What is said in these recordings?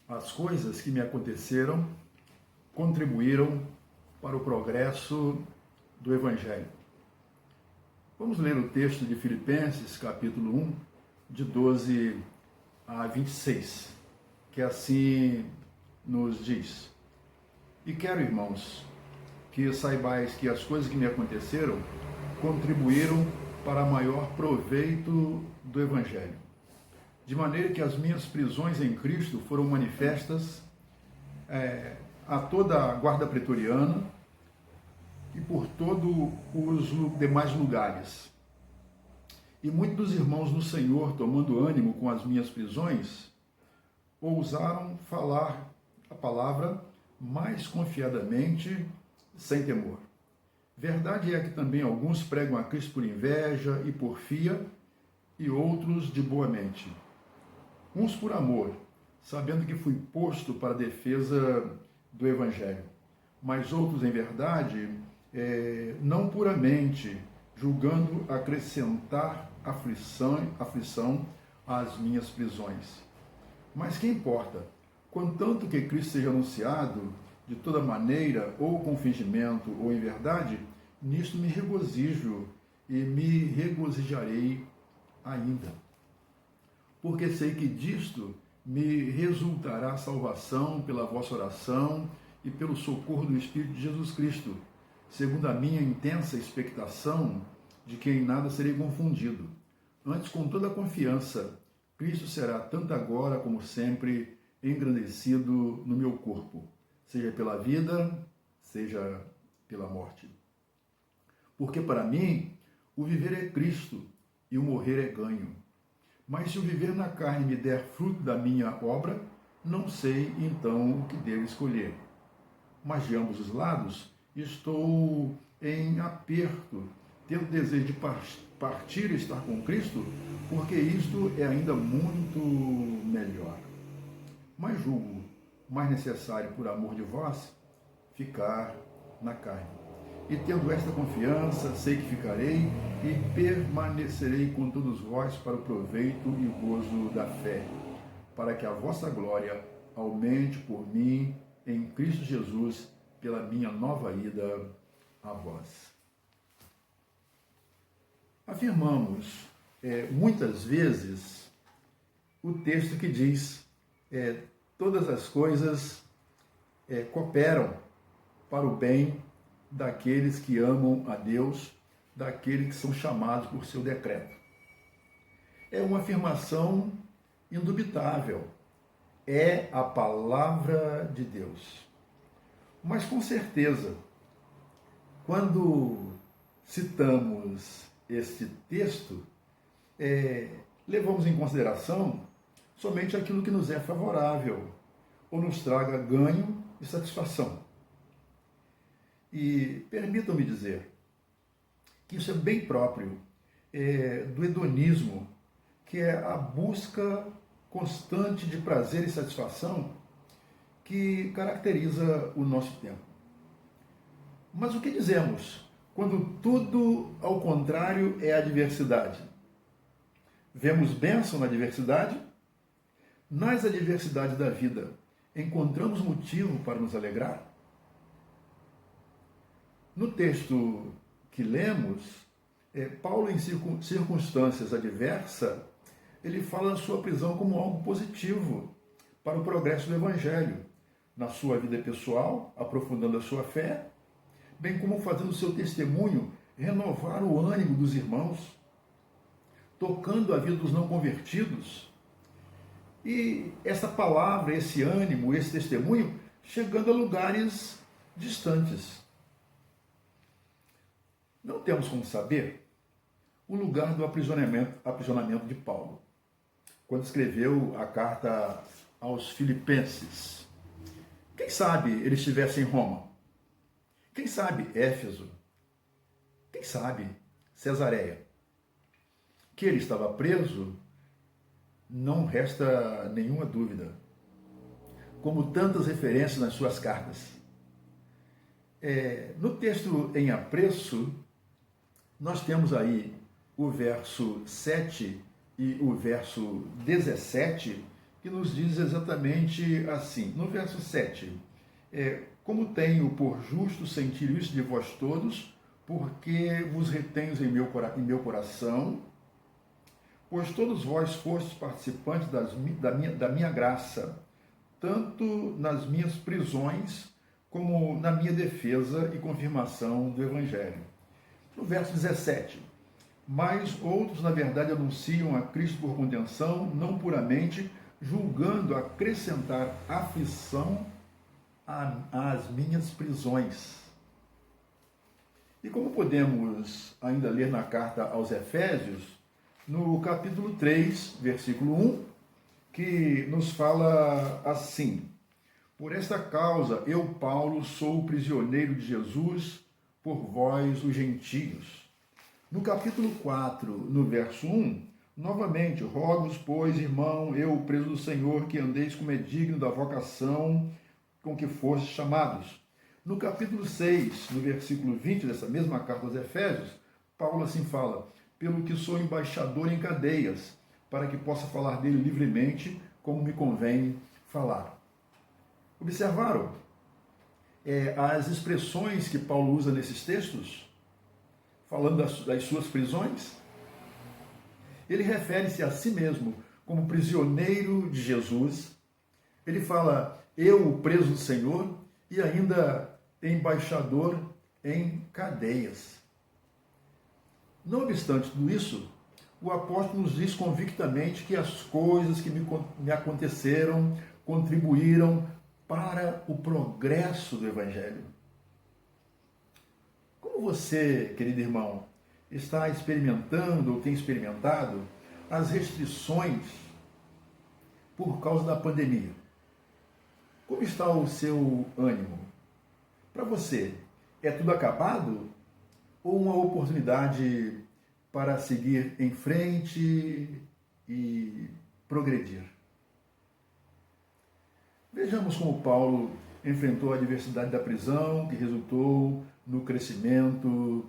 As coisas que me aconteceram contribuíram para o progresso do Evangelho. Vamos ler o texto de Filipenses, capítulo 1, de 12 a 26, que assim nos diz: E quero, irmãos, que saibais que as coisas que me aconteceram contribuíram para maior proveito do Evangelho, de maneira que as minhas prisões em Cristo foram manifestas a toda a guarda pretoriana e por todos os demais lugares. E muitos dos irmãos no Senhor, tomando ânimo com as minhas prisões, ousaram falar a palavra mais confiadamente, sem temor. Verdade é que também alguns pregam a Cristo por inveja e porfia, e outros de boa mente. Uns por amor, sabendo que fui posto para a defesa do Evangelho, mas outros em verdade, não puramente, julgando acrescentar aflição às minhas prisões. Mas que importa? Contanto que Cristo seja anunciado de toda maneira, ou com fingimento, ou em verdade, nisto me regozijo e me regozijarei ainda. Porque sei que disto me resultará salvação pela vossa oração e pelo socorro do Espírito de Jesus Cristo, segundo a minha intensa expectação de que em nada serei confundido. Antes, com toda a confiança, Cristo será tanto agora como sempre engrandecido no meu corpo, seja pela vida, seja pela morte. Porque para mim, o viver é Cristo e o morrer é ganho. Mas se o viver na carne me der fruto da minha obra, não sei então o que devo escolher. Mas de ambos os lados, estou em aperto, tendo desejo de partir e estar com Cristo, porque isto é ainda muito melhor. Mas julgo mais necessário, por amor de vós, ficar na carne. E tendo esta confiança, sei que ficarei e permanecerei com todos vós para o proveito e o gozo da fé, para que a vossa glória aumente por mim em Cristo Jesus, pela minha nova ida a vós. Afirmamos muitas vezes o texto que diz: todas as coisas cooperam para o bem daqueles que amam a Deus, daqueles que são chamados por seu decreto. É uma afirmação indubitável. É a palavra de Deus. Mas com certeza, quando citamos este texto, levamos em consideração somente aquilo que nos é favorável ou nos traga ganho e satisfação. E permitam-me dizer que isso é bem próprio do hedonismo, que é a busca constante de prazer e satisfação que caracteriza o nosso tempo. Mas o que dizemos quando tudo ao contrário é adversidade? Vemos bênção na adversidade? Nas adversidades da vida, encontramos motivo para nos alegrar? No texto que lemos, Paulo, em circunstâncias adversas, ele fala da sua prisão como algo positivo para o progresso do Evangelho, na sua vida pessoal, aprofundando a sua fé, bem como fazendo o seu testemunho renovar o ânimo dos irmãos, tocando a vida dos não convertidos. E essa palavra, esse ânimo, esse testemunho, chegando a lugares distantes. Não temos como saber o lugar do aprisionamento de Paulo, quando escreveu a carta aos Filipenses. Quem sabe ele estivesse em Roma? Quem sabe Éfeso? Quem sabe Cesareia? Que ele estava preso, não resta nenhuma dúvida, como tantas referências nas suas cartas. No texto em apreço, nós temos aí o verso 7 e o verso 17, que nos diz exatamente assim, no verso 7, como tenho por justo sentir isso de vós todos, porque vos retenho em meu coração, pois todos vós fostes participantes da minha graça, tanto nas minhas prisões, como na minha defesa e confirmação do Evangelho. No verso 17, mas outros, na verdade, anunciam a Cristo por contenção, não puramente, julgando acrescentar aflição às minhas prisões. E como podemos ainda ler na carta aos Efésios, no capítulo 3, versículo 1, que nos fala assim: por esta causa, eu, Paulo, sou prisioneiro de Jesus por vós, os gentios. No capítulo 4, no verso 1, novamente, rogo-vos, pois, irmão, eu, preso do Senhor, que andeis como é digno da vocação com que fostes chamados. No capítulo 6, no versículo 20 dessa mesma carta aos Efésios, Paulo assim fala: pelo que sou embaixador em cadeias, para que possa falar dele livremente, como me convém falar. Observaram as expressões que Paulo usa nesses textos, falando das suas prisões? Ele refere-se a si mesmo como prisioneiro de Jesus. Ele fala, eu, preso do Senhor, e ainda embaixador em cadeias. Não obstante tudo isso, o apóstolo nos diz convictamente que as coisas que me aconteceram contribuíram para o progresso do Evangelho. Como você, querido irmão, está experimentando ou tem experimentado as restrições por causa da pandemia? Como está o seu ânimo? Para você, é tudo acabado ou uma oportunidade para seguir em frente e progredir? Vejamos como Paulo enfrentou a adversidade da prisão, que resultou no crescimento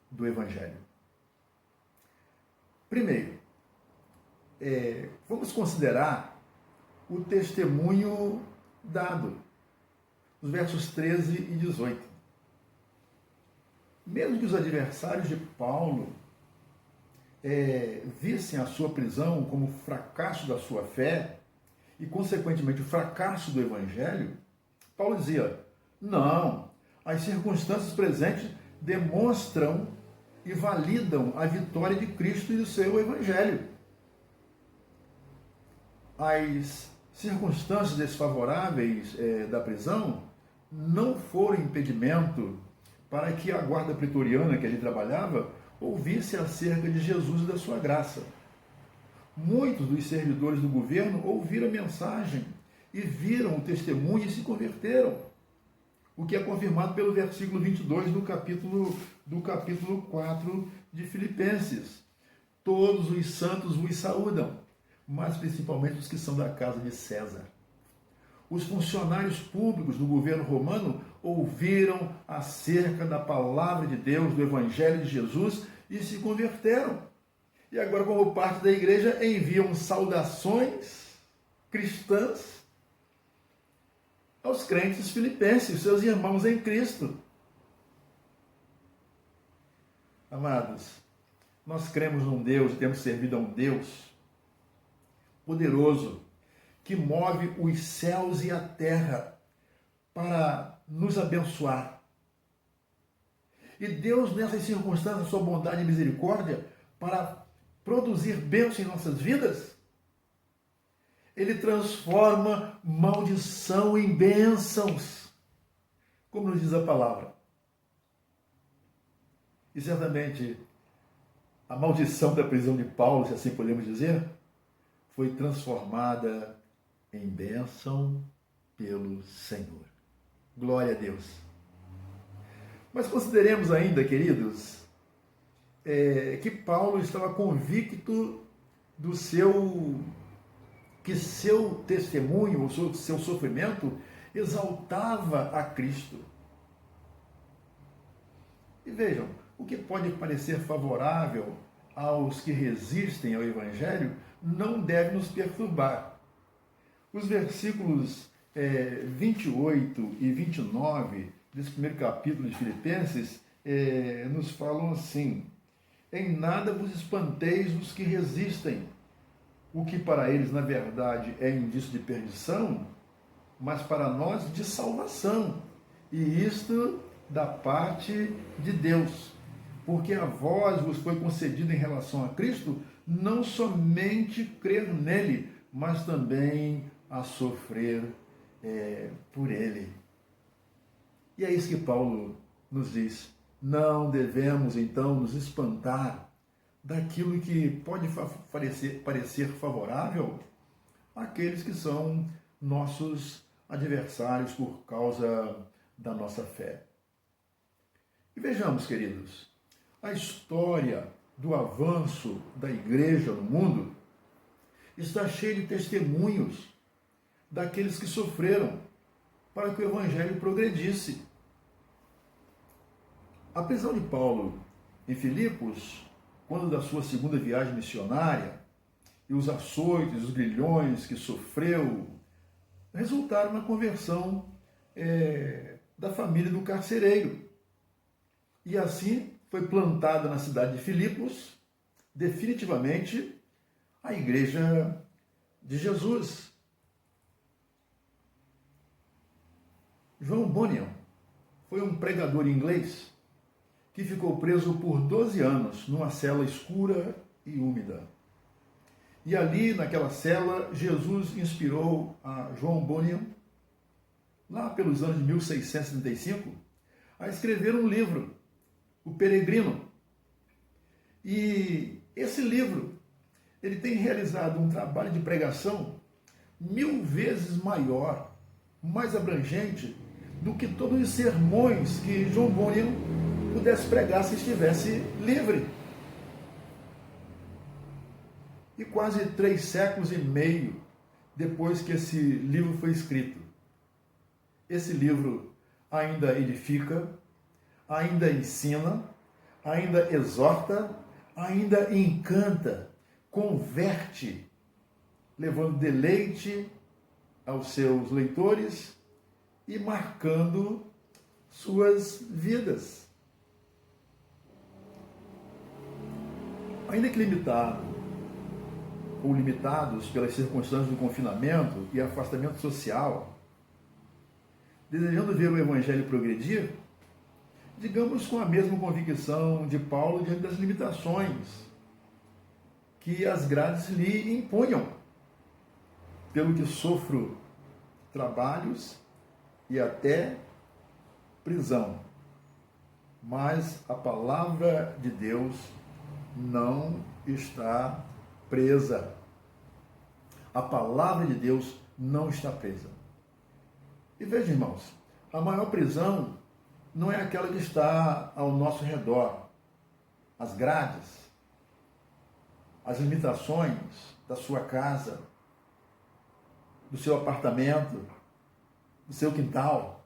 do Evangelho. Primeiro, vamos considerar o testemunho dado, os versos 13 e 18. Mesmo que os adversários de Paulo vissem a sua prisão como fracasso da sua fé e, consequentemente, o fracasso do Evangelho, Paulo dizia, não, as circunstâncias presentes demonstram e validam a vitória de Cristo e do seu Evangelho. As circunstâncias desfavoráveis da prisão não foram impedimento para que a guarda pretoriana que ali trabalhava ouvisse acerca de Jesus e da sua graça. Muitos dos servidores do governo ouviram a mensagem e viram o testemunho e se converteram, o que é confirmado pelo versículo 22 do capítulo 4 de Filipenses. Todos os santos vos saúdam, mas principalmente os que são da casa de César. Os funcionários públicos do governo romano ouviram acerca da palavra de Deus, do Evangelho de Jesus e se converteram. E agora, como parte da igreja, enviam saudações cristãs aos crentes filipenses, seus irmãos em Cristo. Amados, nós cremos num Deus e temos servido a um Deus poderoso, que move os céus e a terra para nos abençoar. E Deus, nessas circunstâncias, sua bondade e misericórdia, para produzir bênção em nossas vidas, Ele transforma maldição em bênçãos, como nos diz a palavra. E certamente, a maldição da prisão de Paulo, se assim podemos dizer, foi transformada em bênção pelo Senhor. Glória a Deus. Mas consideremos ainda, queridos, que Paulo estava convicto que seu testemunho, o seu sofrimento, exaltava a Cristo. E vejam, o que pode parecer favorável aos que resistem ao Evangelho não deve nos perturbar. Os versículos 28 e 29 desse primeiro capítulo de Filipenses nos falam assim: em nada vos espanteis dos que resistem, o que para eles, na verdade, é indício de perdição, mas para nós de salvação, e isto da parte de Deus. Porque a vós vos foi concedido em relação a Cristo não somente crer nele, mas também a sofrer por ele. E é isso que Paulo nos diz. Não devemos, então, nos espantar daquilo que pode parecer favorável àqueles que são nossos adversários por causa da nossa fé. E vejamos, queridos, a história do avanço da igreja no mundo está cheia de testemunhos daqueles que sofreram para que o evangelho progredisse. A prisão de Paulo em Filipos, quando da sua segunda viagem missionária, e os açoites, os grilhões que sofreu, resultaram na conversão da família do carcereiro. E assim foi plantada na cidade de Filipos, definitivamente, a igreja de Jesus. John Bunyan foi um pregador inglês que ficou preso por 12 anos numa cela escura e úmida. E ali, naquela cela, Jesus inspirou a John Bunyan, lá pelos anos de 1635, a escrever um livro, O Peregrino. E esse livro, ele tem realizado um trabalho de pregação 1000 vezes maior, mais abrangente, do que todos os sermões que John Bunyan pudesse pregar se estivesse livre. E quase 3 séculos e meio depois que esse livro foi escrito, esse livro ainda edifica, ainda ensina, ainda exorta, ainda encanta, converte, levando deleite aos seus leitores e marcando suas vidas. Ainda que limitado ou limitados pelas circunstâncias do confinamento e afastamento social, desejando ver o Evangelho progredir, digamos com a mesma convicção de Paulo diante das limitações que as grades lhe impunham, pelo que sofro trabalhos e até prisão. Mas a palavra de Deus não está presa. A palavra de Deus não está presa. E veja, irmãos, a maior prisão não é aquela que está ao nosso redor. As grades, as limitações da sua casa, do seu apartamento, do seu quintal.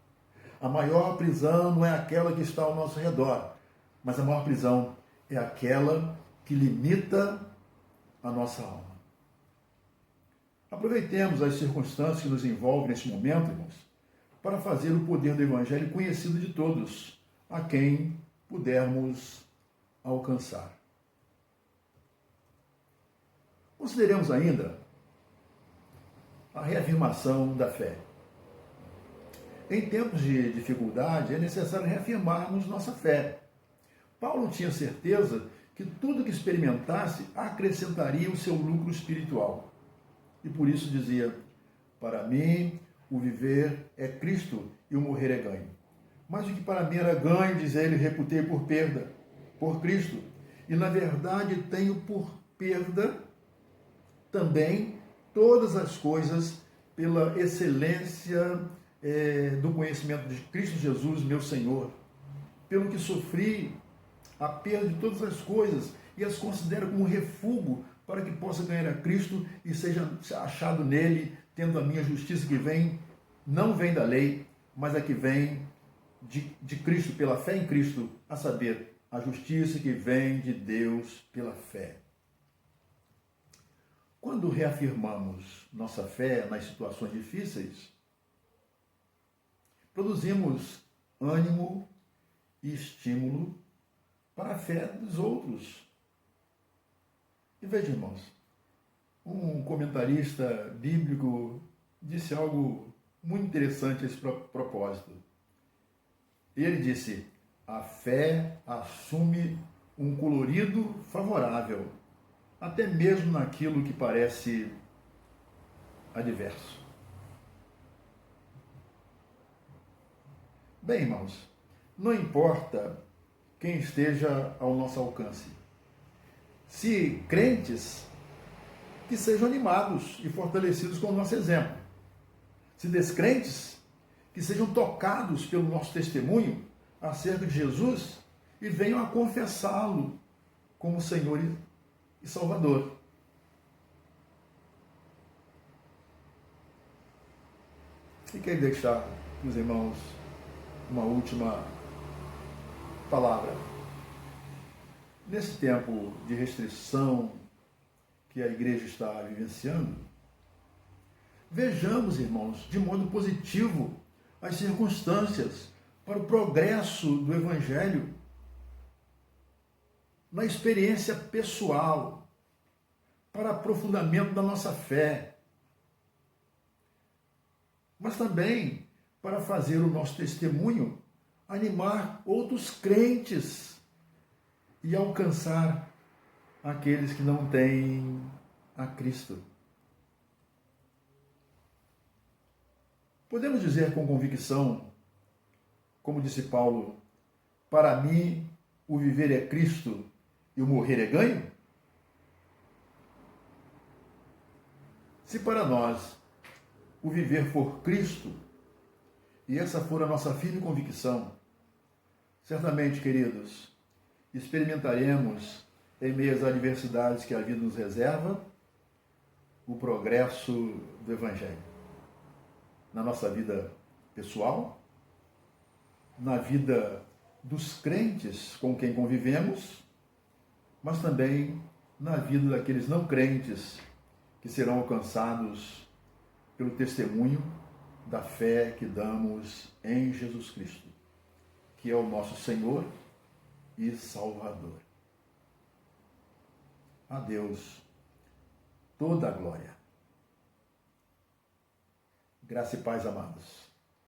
A maior prisão não é aquela que está ao nosso redor, mas a maior prisão é aquela que limita a nossa alma. Aproveitemos as circunstâncias que nos envolvem neste momento, irmãos, para fazer o poder do Evangelho conhecido de todos, a quem pudermos alcançar. Consideremos ainda a reafirmação da fé. Em tempos de dificuldade, é necessário reafirmarmos nossa fé. Paulo tinha certeza que tudo que experimentasse acrescentaria o seu lucro espiritual. E por isso dizia: para mim, o viver é Cristo e o morrer é ganho. Mas o que para mim era ganho, diz ele, reputei por perda, por Cristo. E na verdade tenho por perda também todas as coisas pela excelência do conhecimento de Cristo Jesus, meu Senhor. Pelo que sofri a perda de todas as coisas e as considero como refúgio para que possa ganhar a Cristo e seja achado nele, tendo a minha justiça que vem, não vem da lei, mas a que vem de Cristo, pela fé em Cristo, a saber, a justiça que vem de Deus pela fé. Quando reafirmamos nossa fé nas situações difíceis, produzimos ânimo e estímulo para a fé dos outros. E veja, irmãos, um comentarista bíblico disse algo muito interessante a esse propósito. Ele disse: a fé assume um colorido favorável, até mesmo naquilo que parece adverso. Bem, irmãos, não importa quem esteja ao nosso alcance. Se crentes, que sejam animados e fortalecidos com o nosso exemplo. Se descrentes, que sejam tocados pelo nosso testemunho acerca de Jesus e venham a confessá-lo como Senhor e Salvador. E quero deixar, meus irmãos, uma última palavra. Nesse tempo de restrição que a igreja está vivenciando, vejamos, irmãos, de modo positivo as circunstâncias para o progresso do Evangelho na experiência pessoal, para aprofundamento da nossa fé, mas também para fazer o nosso testemunho animar outros crentes e alcançar aqueles que não têm a Cristo. Podemos dizer com convicção, como disse Paulo, para mim o viver é Cristo e o morrer é ganho? Se para nós o viver for Cristo, e essa for a nossa firme convicção, certamente, queridos, experimentaremos, em meio às adversidades que a vida nos reserva, o progresso do Evangelho. Na nossa vida pessoal, na vida dos crentes com quem convivemos, mas também na vida daqueles não crentes que serão alcançados pelo testemunho da fé que damos em Jesus Cristo, que é o nosso Senhor e Salvador. A Deus toda a glória. Graça e paz, amados.